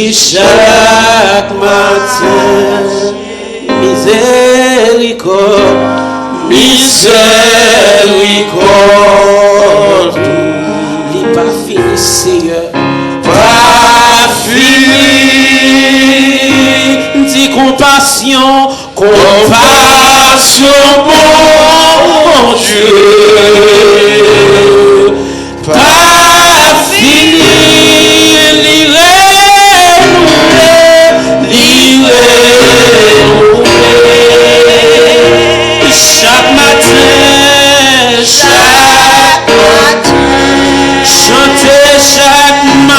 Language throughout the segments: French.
Chaque matin, miséricorde, miséricorde, il pas fini, Seigneur, pas fini, dis compassion, compassion, bon Dieu, pas fini, chaque matin, chanter chaque matin,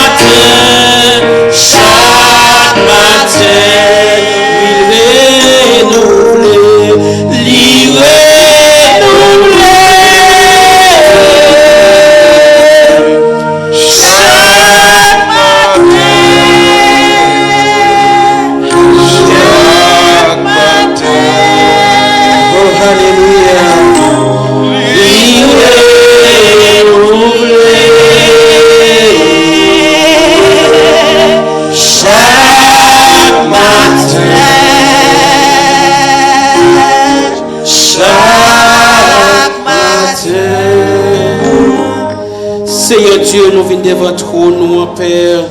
Seigneur Dieu, nous venons devant toi, nous, Père.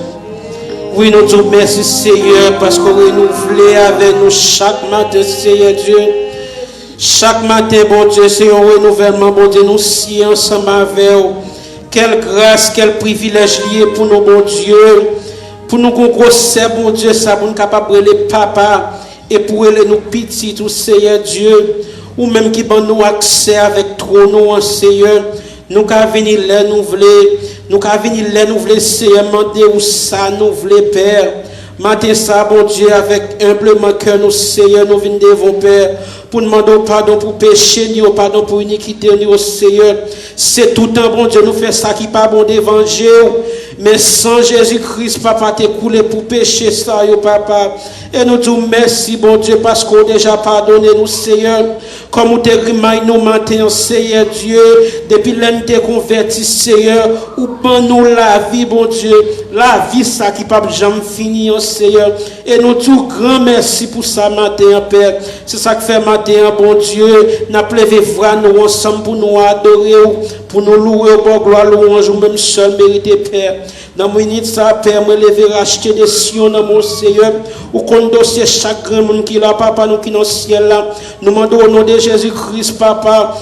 Oui, nous te remercions, Seigneur, parce que vous renouvelez avec nous chaque matin, Seigneur Dieu. Chaque matin, bon Dieu, c'est un renouvellement, bon Dieu, nous si ensemble avec vous. Quelle grâce, quel privilège lié pour nous, bon Dieu. Pour nous concourser, bon Dieu, ça, pour nous capables de les papa et pour les nous petits, tout Seigneur Dieu. Ou même qui bon nous accès avec toi, nous, Seigneur. Nous qu'à venir là, nous voulons, Seigneur, demander où ça, nous voulons, Père. Matin ça, bon Dieu, avec humblement cœur, nous, Seigneur, nous venons devant, Père, pour demander pardon pour péché, ni pardon pour iniquité, ni Seigneur. C'est tout un bon Dieu, nous fait ça qui pas bon d'évangile. Mais sans Jésus-Christ, papa, t'es coulé pour pécher ça, yo, papa. Et nous disons merci, bon Dieu, parce qu'on a déjà pardonné nous, Seigneur. Comme nous te remind nous maintenant, Seigneur Dieu, depuis l'année te converti, Seigneur, ou pour nous la vie, bon Dieu, la vie, ça qui pas jamais fini, Seigneur. Et nous disons grand merci pour ça, matin, Père. C'est ça que fait matin, bon Dieu. N'a plevé voir nous ensemble pour nous adorer, pour nous louer, pour gloire, louange, ou même seul mérité, Père. Dans mon minute, ça, Père, me lever, racheter des sions dans mon Seigneur, ou qu'on dossier chaque grand monde qui l'a, papa, nous qui dans le ciel là. Nous demandons au nom de Jésus-Christ, papa.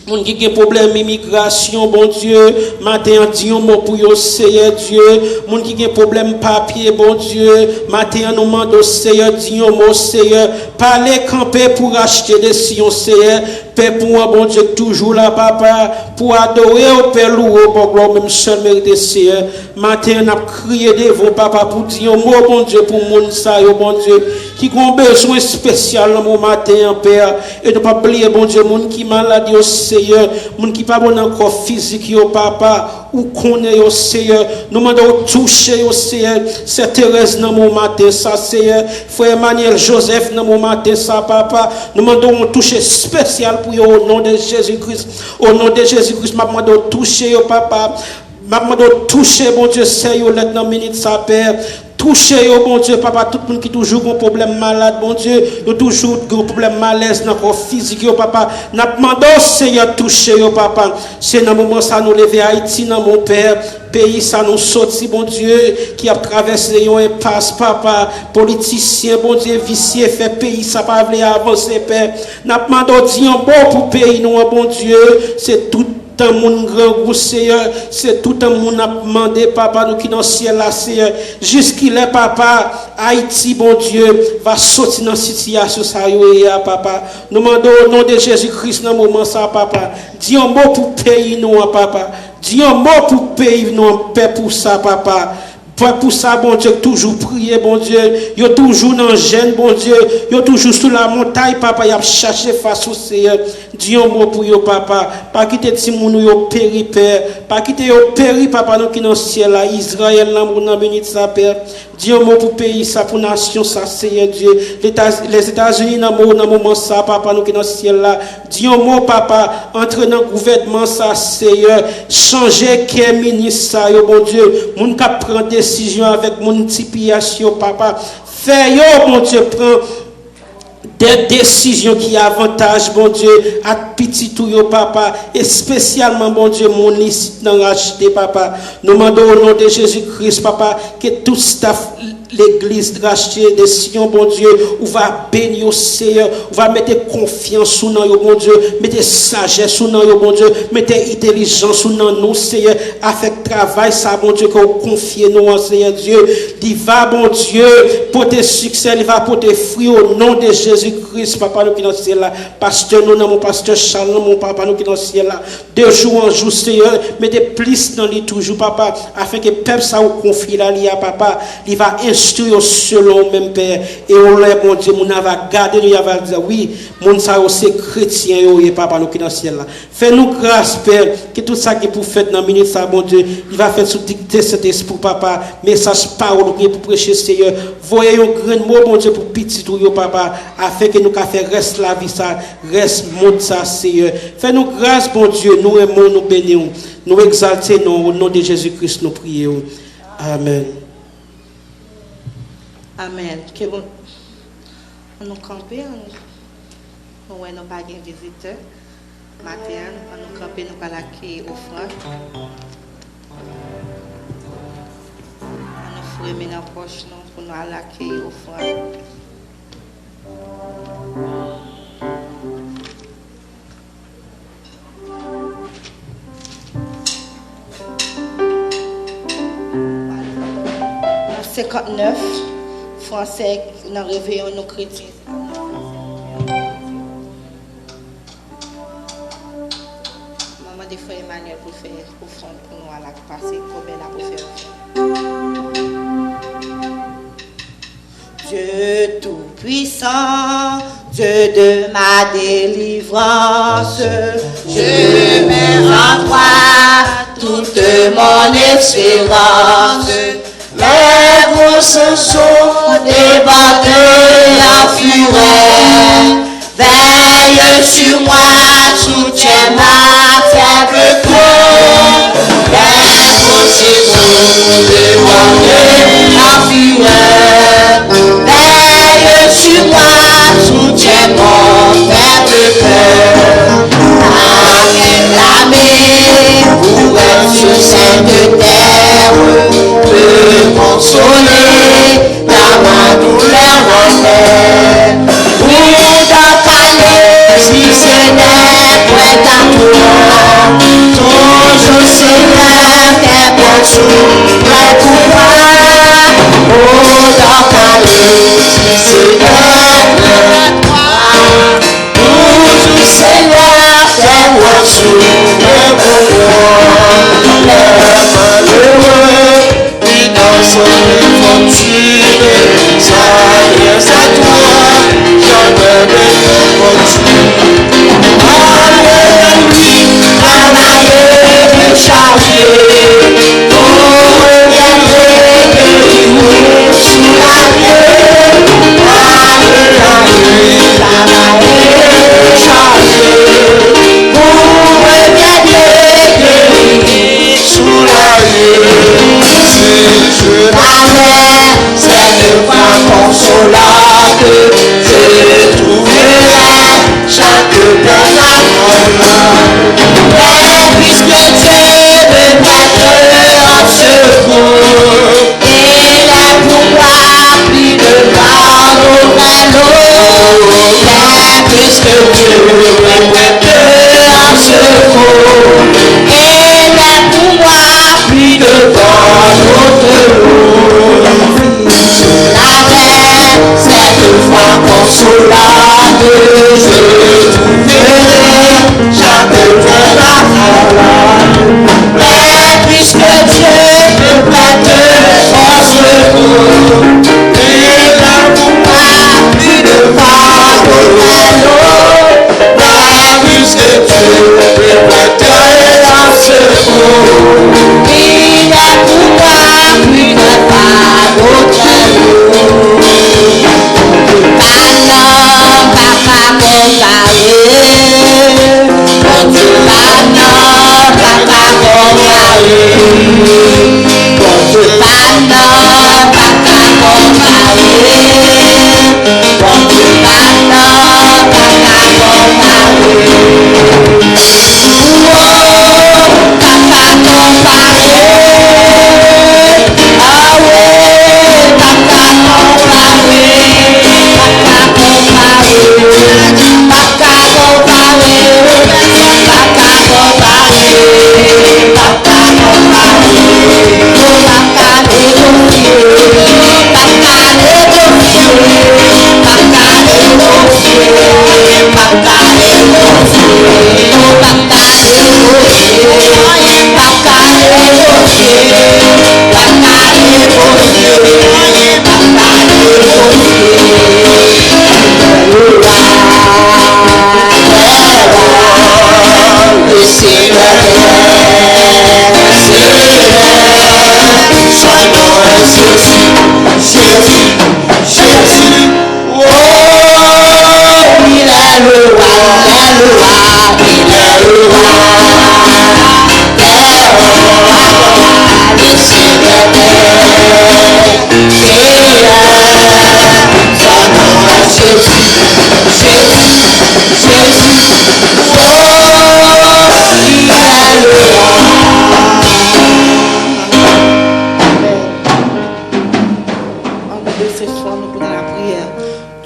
Moun qui a un problème d'immigration, bon Dieu, matin disons mot pour yo, Seigneur Dieu. Moun qui a un problème papier, bon Dieu, matin nous demandons, Seigneur, disons mot, Seigneur. Parlez camper pour acheter des sions, Seigneur. Père pour moi, bon Dieu, toujours là, papa, pour adorer au Père loué, pour gloire, même seul mérite, Seigneur. Matin, on a crié devant, papa, pour dire mot, bon Dieu, pour mon ça, bon Dieu, qui ont besoin spécial dans mon matin, Père. Et ne pas oublier, bon Dieu, mon qui malade, Seigneur, mon qui pas bon encore physique, yo, papa, ou connaît, yo, Seigneur. Nous demandons toucher, yo, Seigneur. C'est Thérèse dans mon matin, ça, Seigneur. Frère Emmanuel Joseph dans mon matin, ça, papa. Nous demandons toucher spécial pour yo, au nom de Jésus-Christ. Au nom de Jésus-Christ, nous demandons toucher, yo, papa. Nous demandons toucher, bon Dieu, Seigneur, dans minute, ça, Père. Touchez, oh bon Dieu, papa, tout le monde qui toujours un problème malade, bon Dieu, il toujours un problème malaise dans le corps physique, oh papa. Nous demandons, Seigneur, touchez, oh papa. C'est dans le moment ça nous lever Haïti, dans mon Père. Pays, ça nous sorti, bon Dieu, qui a traversé un impasse, papa. Politicien, bon Dieu, vicié, fait pays, ça pas voulu avancer, Père. Nous demandons, disons, bon pour pays, nous, bon Dieu, c'est tout un monde grand goût, Seigneur. C'est tout un monde a demandé, papa, nous qui dans le ciel là, Seigneur. Jusqu'il est, papa, Haïti, bon Dieu, va sortir dans la situation, ça y est, papa. Nous demandons au nom de Jésus-Christ dans le moment, ça, papa. Dis un mot pour pays, nous, papa. Dis un mot pour pays, nous, paix pour ça, papa. Pour ça, bon Dieu, toujours prier, bon Dieu. Yo toujours dans le gêne, bon Dieu. Yo toujours sous la montagne, papa. Y a cherché face au Seigneur. Dis un mot pour yo, papa. Pas quitter Timoun, yo péri, Père. Pas quitter yo péri, papa, nous qui dans le ciel, là. Israël, là, nous dans béni sa Père. Dis un mot pour pays, ça, pour nation, ça, Seigneur Dieu. Les États-Unis, dans le moment, ça, papa, nous qui dans le ciel, là. Dis un mot, papa. Entre dans le gouvernement, ça, Seigneur. Changer qu'est ministre, ça, yo, bon Dieu. Moun ka prend décision avec mon typiation, papa. Fais yo, mon Dieu, prends des décisions qui avantagent, bon Dieu, à petit tout, yo, papa, et spécialement, bon Dieu, mon licite dans racheter, papa. Nous demandons au nom de Jésus-Christ, papa, que tout staff, l'église racheter des Sion, bon Dieu, où va bénir au Seigneur, où va mettre confiance sous nous, bon Dieu, mettre sagesse sous nous, bon Dieu, mettre intelligence sous nous, Seigneur, avec travail, ça, bon Dieu, qu'on confie nous, Seigneur Dieu, il va, bon Dieu, porter succès, il va porter fruit au nom de Jésus-Christ, papa, nous qui dans le ciel là, pasteur, nous, mon pasteur Charles, mon papa, nous qui dans le ciel là, de jour en jour, Seigneur, mettez plus dans lui toujours, papa, afin que peuple ça au conflit là, il y a, papa, il va instruire selon même Père, et on l'a, bon Dieu, mon va garder, il va dire, oui, mon ça c'est chrétien, et papa, nous qui dans le ciel là. Fais-nous grâce, Père, que tout ça qui est pour faire dans la minute, ça, bon Dieu, il va faire sous dicter cet esprit, papa, message parole, pour prêcher, Seigneur. Voyez un grand mot, bon Dieu, pour petit tout, papa, afin que nous fassions reste la vie, ça, reste monde, ça, Seigneur. Fais-nous grâce, bon Dieu, nous aimons, nous bénissons, nous exaltons, au nom de Jésus-Christ, nous prions. Amen. Amen. Que bon. On nous camper, nous n'avons pas de visiteurs. Matin, on nous camper, nous pas l'accueillir au front. On nous fermer dans la poche pour nous l'accueillir au front. Voilà. 59. Français, dans le réveillon, nos chrétiens. Maman, des fois, Emmanuel pour faire offrande pour nous à la passer, pour bien la pour faire. Dieu tout-puissant, Dieu de ma délivrance, je mets en toi toute mon espérance. Les gros sont débordent de la fureur. Veille sur moi, soutiens ma faible corps. Les gros sont débordent de la fureur. Veille sur moi, soutiens mon faible cœur. Acclamez pour être sur cette terre. Me consoler dans ma douleur mortelle. Pour t'en si ce n'est point à toi. Toujours Seigneur, t'es bien sûr prêt pour moi. Pour t'en si ce n'est point à toi. Toujours Seigneur, t'es bien sûr prêt pour moi. Malheureux dans son infortune, ça à toi, jamais de fortune. Alléluia, travaillez, chargez, pour reviendrez, guérir sous la vie. Alléluia, travaillez, chargez, pour reviendrez, guérir sous la vie. Je n'avais cette femme consolante, je trouverai chaque peine à prendre. Mais puisque Dieu me prête en secours, il est pour moi plus de part auprès l'eau. Mais puisque Dieu me prête en secours,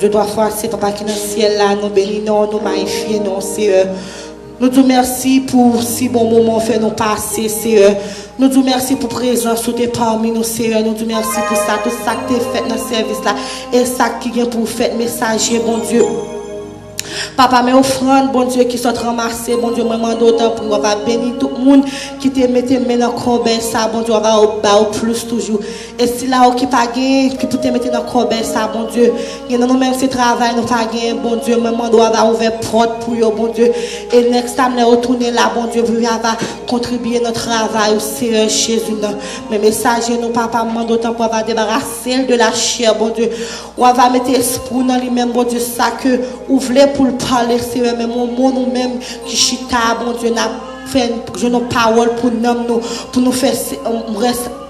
Je dois faire, c'est papa qui est dans le ciel là, nous bénissons, nous magnifions, Seigneur. Nous te merci pour si bon moment fait nous passer, Seigneur. Nous te merci pour présence tout est parmi nous, Seigneur. Nous te merci pour ça, tout ça que tu as fait dans le service là. Et ça qui vient pour faire messager, bon Dieu. Papa, mes offrandes, bon Dieu, qui sont ramassées, bon Dieu, moi, demande autant pour on va bénir tout le monde qui te mette dans le combien ça, bon Dieu, on va au plus toujours. Et si là, qui pas gagné, qui peut te mettre dans le combien ça, bon Dieu, il y a nous-mêmes ce travail, nous pas gagné, bon Dieu, moi, on va ouvrir porte pour eux, bon Dieu. Et next time, nous retourner là, bon Dieu, pour va contribuer notre travail au Seigneur Jésus. Mes messages, nous, papa, demande autant pour avoir débarrasser de la chair, bon Dieu. On va mettre esprit dans lui-même, bon Dieu, ça que vous voulez pour le parler, Seigneur, mais mon mot nous-mêmes qui chita, bon Dieu, n'a fait une parole pour nous faire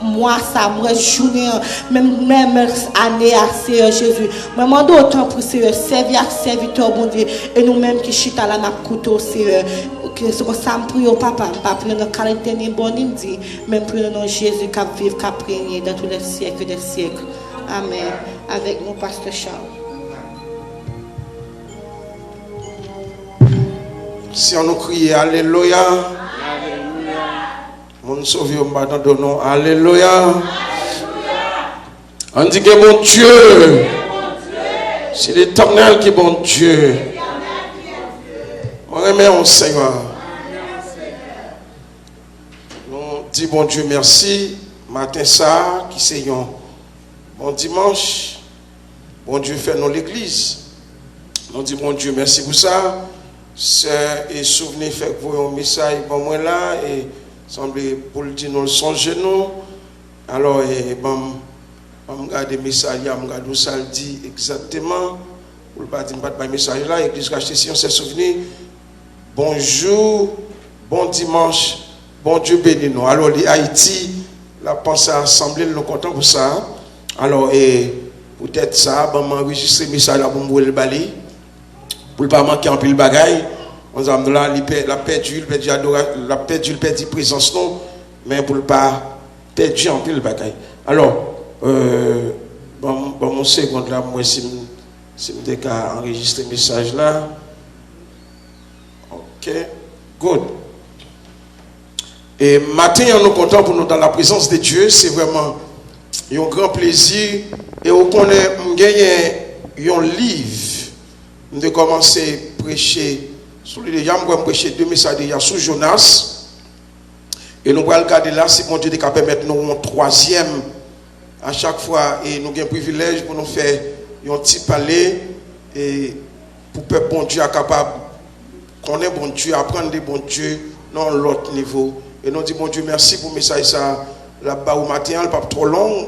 moi ça, moi journée, même année à Seigneur Jésus. Je demande autant pour Seigneur, servir serviteur, bon Dieu, et nous-mêmes qui chita là, n'a couteau, Seigneur. Que ce que ça me prie au papa, pas pour notre qualité ni bon ni dit, même pour nous Jésus qui vit, qui régné dans tous les siècles des siècles. Amen. Avec nous, Pasteur Charles. Si on nous crie Alléluia, mon sauveur m'a donné nom Alléluia. On dit que mon Dieu, c'est l'Éternel qui est bon Dieu. On remercie au Seigneur. Nous disons bon Dieu merci. Matin ça, qui c'est un bon dimanche. Bon Dieu fait nous l'église. Nous disons bon Dieu merci pour ça. Et souvenez fait pour un message pour moi là et semblait pour le dire nous songer nous alors bon regarder message là regarder où ça le dit exactement pour pas dire pas message là église racheter si on s'est souvenu bonjour bon dimanche bon Dieu béni nous alors les Haïti la pensée assemblée nous content pour ça alors et peut-être ça bon m'enregistrer message là pour me le bali pour pas manquer en pile bagaille on a là la perdu le perdu présence non mais pour pas perdu en pile bagaille alors bon mon seconde là moi si me qu'à enregistrer message là OK good et matin on est content pour nous dans la présence de Dieu c'est vraiment un grand plaisir et on connaît gagner un livre de commencer à prêcher sur le déjà on prêcher deux messages déjà sur Jonas et nous allons regarder là si mon Dieu est capable de mettre nous un troisième à chaque fois, et nous avons un privilège pour nous faire un petit palais et pour que le bon Dieu soit capable de connaître bon Dieu, apprendre des bons dieux dans l'autre niveau. Et nous disons, bon Dieu, merci pour le message ça là-bas au matin, pas trop long,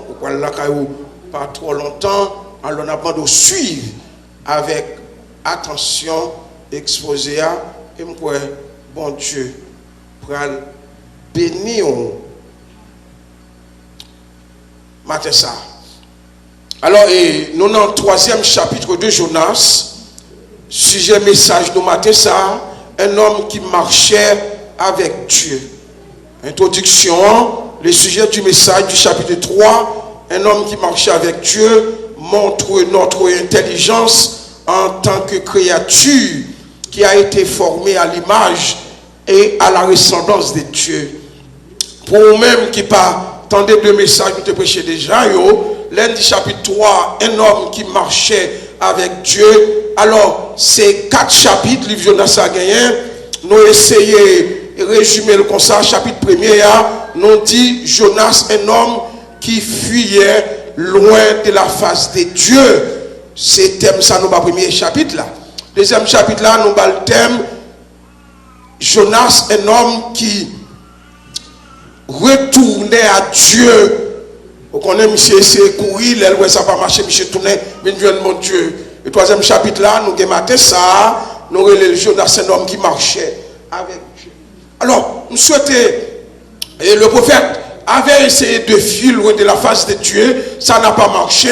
pas trop longtemps. Alors on a besoin de suivre avec attention, exposé à, et moi, bon Dieu, pour bénir matin ça. Alors, nous dans le 3e chapitre de Jonas, sujet message de matin ça, un homme qui marchait avec Dieu. Introduction, le sujet du message du chapitre 3, un homme qui marchait avec Dieu montre notre intelligence en tant que créature qui a été formée à l'image et à la ressemblance de Dieu. Pour nous-mêmes qui pas tendez le message que nous te prêchons déjà, lundi chapitre 3, un homme qui marchait avec Dieu. Alors, ces 4 chapitres, livre Jonas a gagné, nous essayons de résumer le constat. Chapitre 1er, nous dit Jonas, un homme qui fuyait loin de la face de Dieu. C'est thème ça, nous, le premier chapitre là. Deuxième chapitre là, nous avons le thème Jonas, un homme qui retournait à Dieu. Vous connaissez, monsieur, c'est courir, l'aile, ça va pas marcher, monsieur, tourner, mais nous venons mon Dieu. Le troisième chapitre là, nous avons maté ça, nous avons le Jonas, un homme qui marchait avec Dieu. Alors, nous souhaitons, et le prophète avait essayé de fuir loin de la face de Dieu, ça n'a pas marché,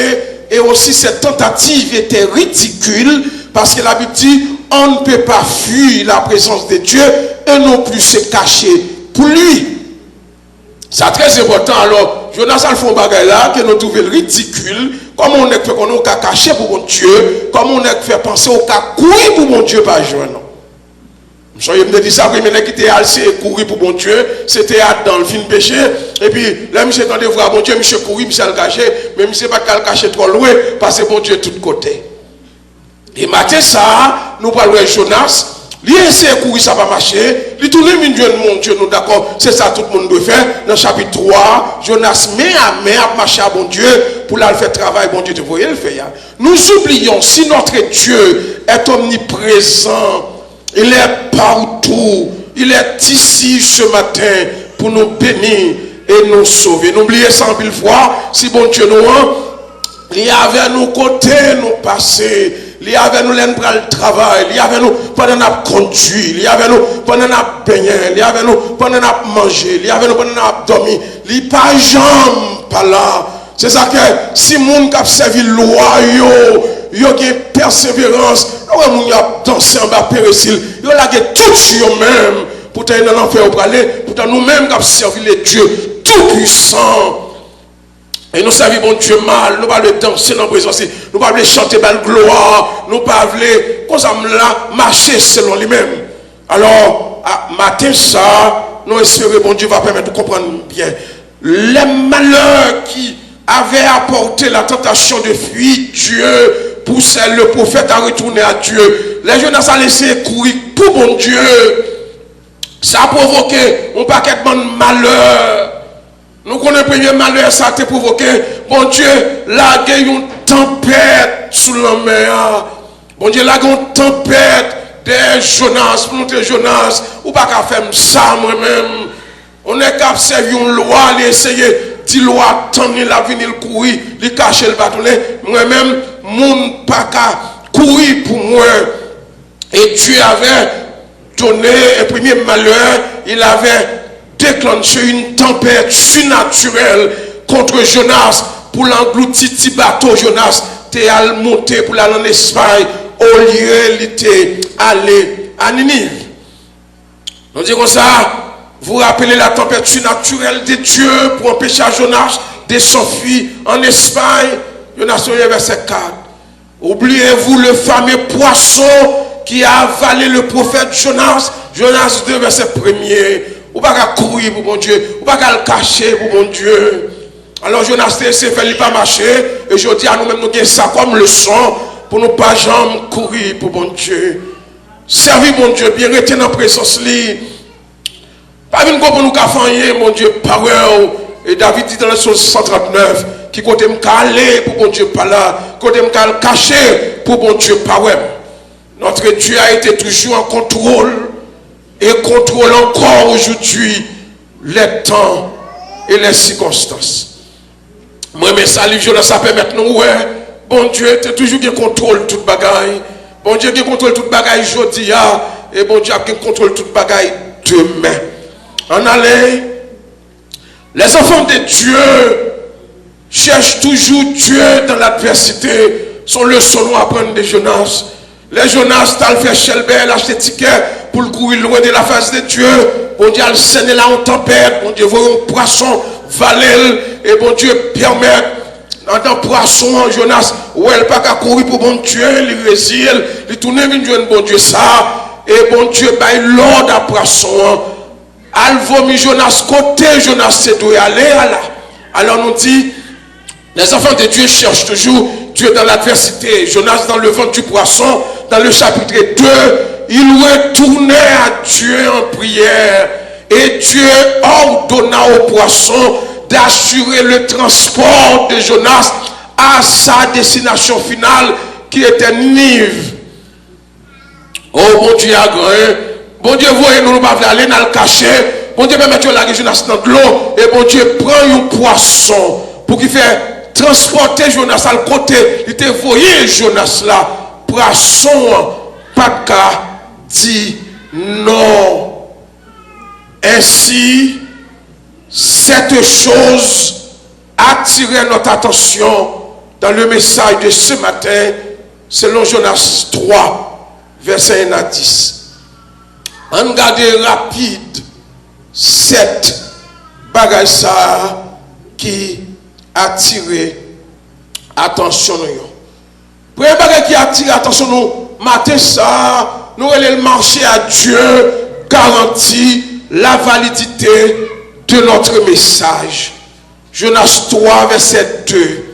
et aussi cette tentative était ridicule, parce que la Bible dit, on ne peut pas fuir la présence de Dieu, et non plus se cacher pour lui. C'est très important. Alors, Jonas a fait un bagage là, que nous trouvons ridicule, comme on est fait qu'on a caché pour mon Dieu, comme on est fait penser au cas courir pour mon Dieu, pas jouer, non. Je me dis ça, mais qui était allé courir pour mon Dieu, c'était dans le film péché. Et puis, là, monsieur tendait voir mon Dieu, monsieur courir, monsieur le caché, mais monsieur pas le cacher trop loin, parce que mon Dieu tout côté. Et matin ça, nous parlons de Jonas, il essaie de courir, ça va marcher, il tourne mon Dieu, nous d'accord, c'est ça tout le monde doit faire. Dans le chapitre 3, Jonas met à main à marcher à bon Dieu, pour là le faire travail, bon Dieu, tu voyez le faire. Nous oublions, si notre Dieu est omniprésent, il est partout. Il est ici ce matin pour nous bénir et nous sauver. N'oubliez ça en 1000 fois. Si bon Dieu nous a, il y avait nous côté, nous passer. Il y avait nous l'endroit le travail. Il y avait nous pendant nous conduire. Il y avait nous pendant nous baigner. Il y avait nous pendant nous manger. Il y avait nous pendant nous dormir. Il n'y a pas jambe par là. C'est ça que si moun qui a servi loi yo a persévérance, yo a dansé en bas pérésil, yo a tout sur même pour t'aller dans l'enfer pour aller, pour nous-mêmes qui avons servi les dieux tout puissants. Et nous servons bon Dieu mal, nous ne pouvons pas danser dans la présence, nous ne pouvons pas chanter belle gloire, nous ne pouvons pas marcher selon lui-même. Alors, à matin ça, nous espérons bon Dieu va permettre de comprendre bien les malheurs qui avait apporté la tentation de fuir Dieu, poussait le prophète à retourner à Dieu. Les jeunes ont laissé courir pour bon Dieu. Ça a provoqué un paquet de malheur. Nous connaissons le premier malheur, ça a provoqué. Bon Dieu, là, il y a une tempête sous la mer. Bon Dieu, là, il y a une tempête des Jonas, pour nous Jonas, ou pas qu'à faire ça moi-même. On est qu'à servir une loi, essayer. Si loi tendre la venir courir, il cache le bâtonnet, moi-même, mon pas qu'à courir pour moi. Et Dieu avait donné un premier malheur, il avait déclenché une tempête surnaturelle contre Jonas pour l'engloutir petit bateau. Jonas était allé monter pour aller en Espagne, au lieu il était allé à Ninive. On dit comme ça. Vous rappelez la tempête surnaturelle de Dieu pour empêcher Jonas de s'enfuir en Espagne. Jonas, verset 4. Oubliez-vous le fameux poisson qui a avalé le prophète Jonas. Jonas 2, verset 1er. Ou pas qu'à courir pour mon Dieu. Ou pas qu'à le cacher pour mon Dieu. Alors Jonas s'est fait pas marcher. Et je dis à nous-mêmes, nous avons ça comme leçon pour nous pas jamais courir pour mon Dieu. Servir mon Dieu, bien rester dans la présence libre. Pas une pour nous faire, mon Dieu, parole. Et David dit dans le psaume 139, qui côté me caler pour bon Dieu pas là, côté me cacher pour bon Dieu pas ouais. Notre Dieu a été toujours en contrôle et contrôle encore aujourd'hui les temps et les circonstances. Moi mais ça livre Jonas ça permet nous ouais, bon Dieu tu toujours qui contrôle toute bagaille. Bon Dieu qui contrôle toute bagaille aujourd'hui et bon Dieu qui contrôle toute bagaille demain. En allait, les enfants de Dieu cherchent toujours Dieu dans l'adversité. Son leçon nous apprendre de Jonas. Les Jonas, t'as fait Shelbel, acheter ticket pour le courir loin de la face de Dieu. Bon Dieu, le scène là en tempête. Bon Dieu, voit un poisson valer et bon Dieu permet dans un poisson, Jonas, où elle pas qu'à courir pour bon Dieu, il résile, il tourne vers Dieu, bon Dieu ça. Et bon Dieu, bah, l'ordre à poisson. Alvomi Jonas côté, Jonas c'est doit aller là. Alors nous dit, les enfants de Dieu cherchent toujours Dieu dans l'adversité. Jonas dans le ventre du poisson, dans le chapitre 2, il retournait à Dieu en prière. Et Dieu ordonna au poisson d'assurer le transport de Jonas à sa destination finale qui était Nive. Oh mon Dieu a grand. Bon Dieu, voyez, nous ne pouvons pas aller dans le cacher. Bon Dieu, mettre la Jonas dans l'eau. Et bon Dieu, prend un poisson pour qu'il fait transporter Jonas à le côté. Il te voyé Jonas là. Poisson, pas qu'à dire non. Ainsi, cette chose attirait notre attention dans le message de ce matin, selon Jonas 3, verset 1 à 10. On regarde rapide cette bagaille ça qui attire attention nous. Premier bagaille qui attire attention nous, matin ça, nous allons marcher à Dieu garantit la validité de notre message. Jonas 3 verset 2.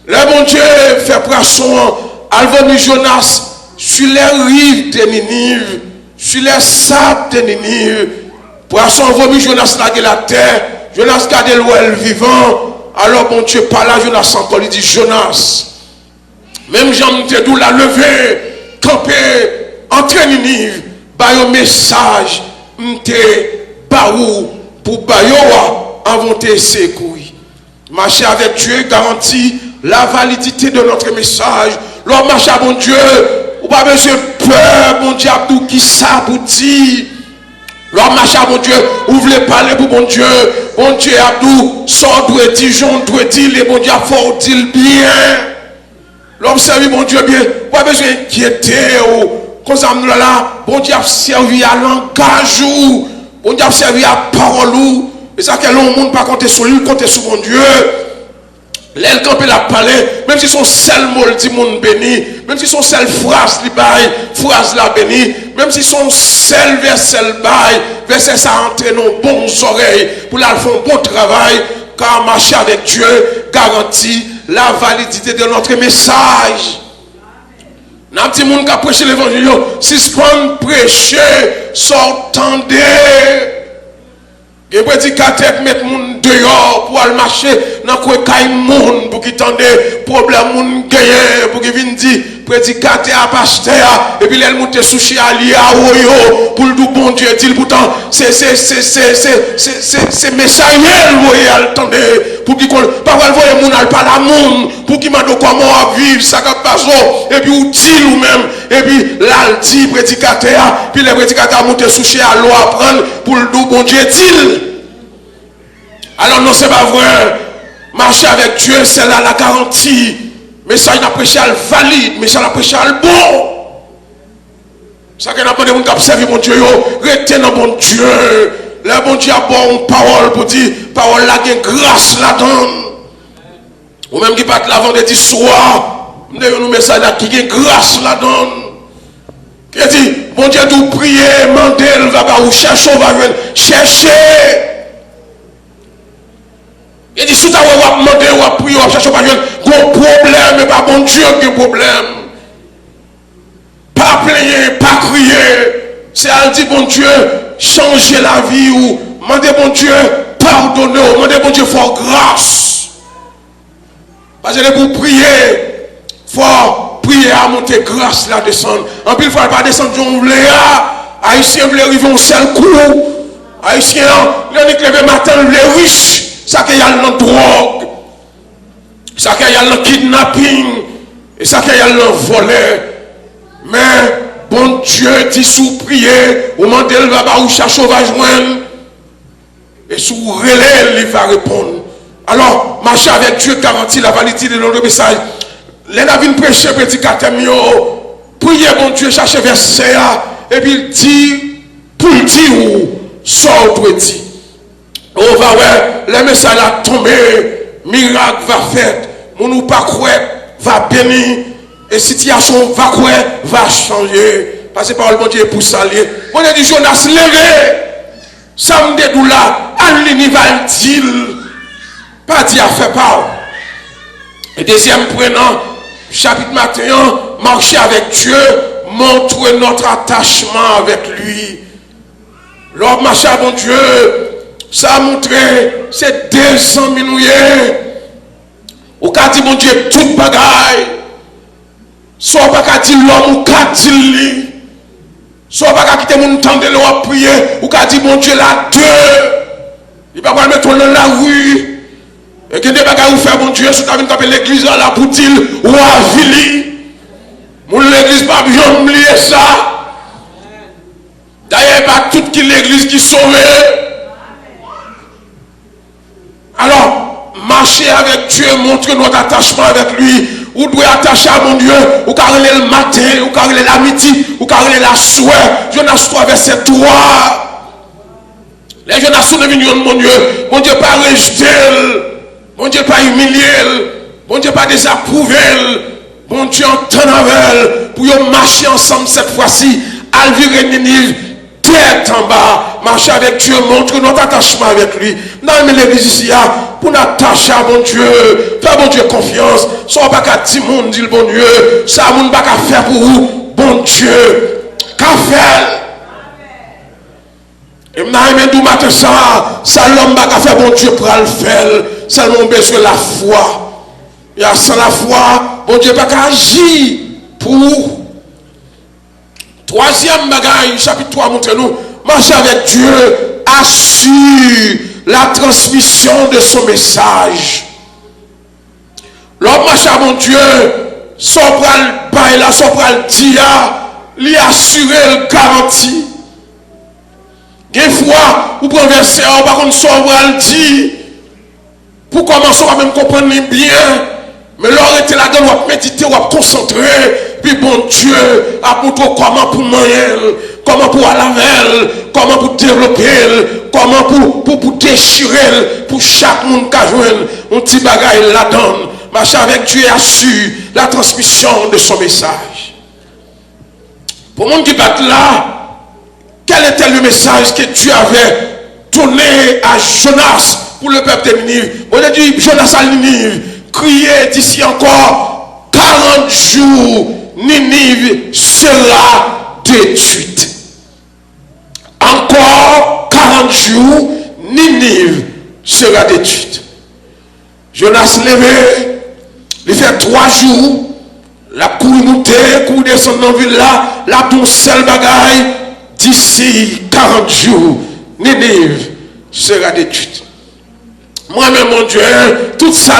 Le bon Dieu fait poisson alvoni Jonas sur les rives de Ninive. Sur les sables de Ninive, poisson vomi Jonas laguer la terre, Jonas garde l'ouel vivant, alors bon Dieu par là, Jonas encore, il dit Jonas, même Jean te dou la lever, camper, entre Ninive, ba un message, m'te baou, pour bayoa, inventer ses couilles. Marcher avec Dieu garantit la validité de notre message. L'homme marche à bon Dieu, ou pas besoin de peur, mon Dieu, qui s'aboutit. L'homme marche à bon Dieu, ou voulez parler pour bon Dieu, Abdou, sort doit dire, Jean doit dire, les bon Dieu, faut dire bien. L'homme servi mon Dieu bien, pas besoin d'inquiéter, ou, comme ça, nous là, bon Dieu a servi à langage, ou, bon Dieu a servi à parole, ou, et ça, que l'homme ne pas compter sur lui, compter sur mon Dieu. L'aile quand il a parlé, même si son seul mot dit monde béni, même si son seul phrase li bail, phrase la béni, même si son seul verset bail, verset ça entre nos bons oreilles pour la faire un bon travail, car marcher avec Dieu garantit la validité de notre message. N'a petit monde qui a prêché l'évangile, si ce qu'on prêcher, s'entendez. Et prédicateur mettre moun dehors pour aller marcher dans quoi kay moun pour qui tende problème moun gagner pour qui vienne dire prédicateur pasteur et puis elle monte souci ali a oyo pour le bon Dieu dit pourtant c'est message voyez attendez pour qui pas voyer moun al parler moun pour qui mande comment vivre ça ka passo et puis ou dit ou même et puis là dit prédicateur puis les prédicateurs monte souci à l'eau apprendre pour le bon Dieu dit. Alors non, c'est pas vrai. Marcher avec Dieu, c'est là la garantie. Message n'a prêché à valide, message n'a prêché à bon. Ça qu'on a pas de monde qui observe mon Dieu, restez dans mon Dieu. Le bon Dieu a bon parole pour dire, parole là qui est grâce là-dedans. Ou même qui part l'avant de dire soir, nous message là qui est grâce là-dedans. Qui dit, bon Dieu nous prier, demander, il va pas vous chercher, on va venir chercher. Il dit, si tu as demandé, ou à prier, ou à chercher, pas de problème, mais pas bon Dieu qui a un problème. Pas plaigner, pas crier. C'est à dire, bon Dieu, changer la vie, ou demander, bon Dieu, pardonner, ou demander, bon Dieu, faire grâce. Parce que pour prier, il faut prier à monter grâce là descendre. En plus, il ne faut pas descendre John Léa. Haïtiens veulent arriver un seul coup. Haïtiens, ils ont levé matin, les riches. Ça qu'il y a dans la drogue. Ça qu'il y a dans le kidnapping. Et ça qu'il y a dans le volet. Mais, bon Dieu, dit sous prier, au moment où il va ou chercher au va joindre. Et sous relais, il va répondre. Alors, marcher avec Dieu garantit la validité de notre message. Les navires prêchent petit catémio. Priez, bon Dieu, cherchez verset. Et puis il dit, pour le dire où, sort tout dit. On va voir, les messages a tombé, miracle va faire, mon ou pas croire, va bénir, et situation va croire, va changer. Parce que par le bon Dieu pour s'allier. On a dit, Jonas, levé, samedi d'où là, à l'unival dit, pas dit à faire pas. Et deuxième prenant, chapitre matin, marcher avec Dieu, montrer notre attachement avec lui. L'homme marche avec Dieu, ça a montré, c'est 200 minouillés. Ou qu'a dit mon Dieu, toute bagaille. Soit pas qu'a dit l'homme, ou qu'a dit lui. Soit pas qu'a quitté mon temps de l'homme prier, ou qu'a dit mon Dieu là deux. Il va pas mettre dans la rue. Et que des bagages vous faire mon Dieu, si tu as tapé l'église à la boutille ou à Vili. Mon l'église pas bien oublier ça. D'ailleurs, pas toute l'église qui sauve. Alors, marcher avec Dieu, montrer notre attachement avec lui. Ou doit attacher à mon Dieu, ou carrer le matin, ou carrer la midi, ou carrer la soirée. Jonas 3, verset 3. Les Jonas sont devenus mon Dieu pas rejeté. Mon Dieu pas humilié, mon Dieu pas désapprouvé, mon Dieu entend avec pour marcher ensemble cette fois-ci, à vivre Ninive, tête en bas, marcher avec Dieu, montre notre attachement avec lui. Non, mais l'église ici, pour nous attacher à mon Dieu, faire mon Dieu confiance, soit pas qu'à dire monde dit le bon Dieu, ça ne pas qu'à faire pour vous, bon Dieu, qu'à faire. Et maintenant, matin ça l'homme va faire bon Dieu pour le faire. Seulement besoin de la foi. Et sans la foi, bon Dieu va agir pour. Troisième bagaille, chapitre 3, montre-nous. Marcher avec Dieu assure la transmission de son message. L'homme marche avec mon Dieu, son bras bail là, son bras dia, lui assurer le garantie. Des fois, vous prenez verset, par contre, son bras dit, pour commencer à même comprendre bien, mais l'heure était là-dedans, on va méditer, on va concentrer, puis bon Dieu a montré comment pour manger, comment pour aller avec, comment pour développer, comment pour déchirer, pour chaque monde qui a joué un petit bagage là-dedans. Marcher avec Dieu assure la transmission de son message. Pour le monde qui bat là, quel était le message que Dieu avait donné à Jonas pour le peuple de Ninive? On a dit, Jonas à Ninive, criez d'ici encore 40 jours, Ninive sera détruite. Encore 40 jours, Ninive sera détruite. Jonas levé, il fait 3 jours, la cour montée, cour descend dans la ville là, la ton seul bagaille, d'ici 40 jours, Ninive sera détruite. Moi-même, mon Dieu, tout ça.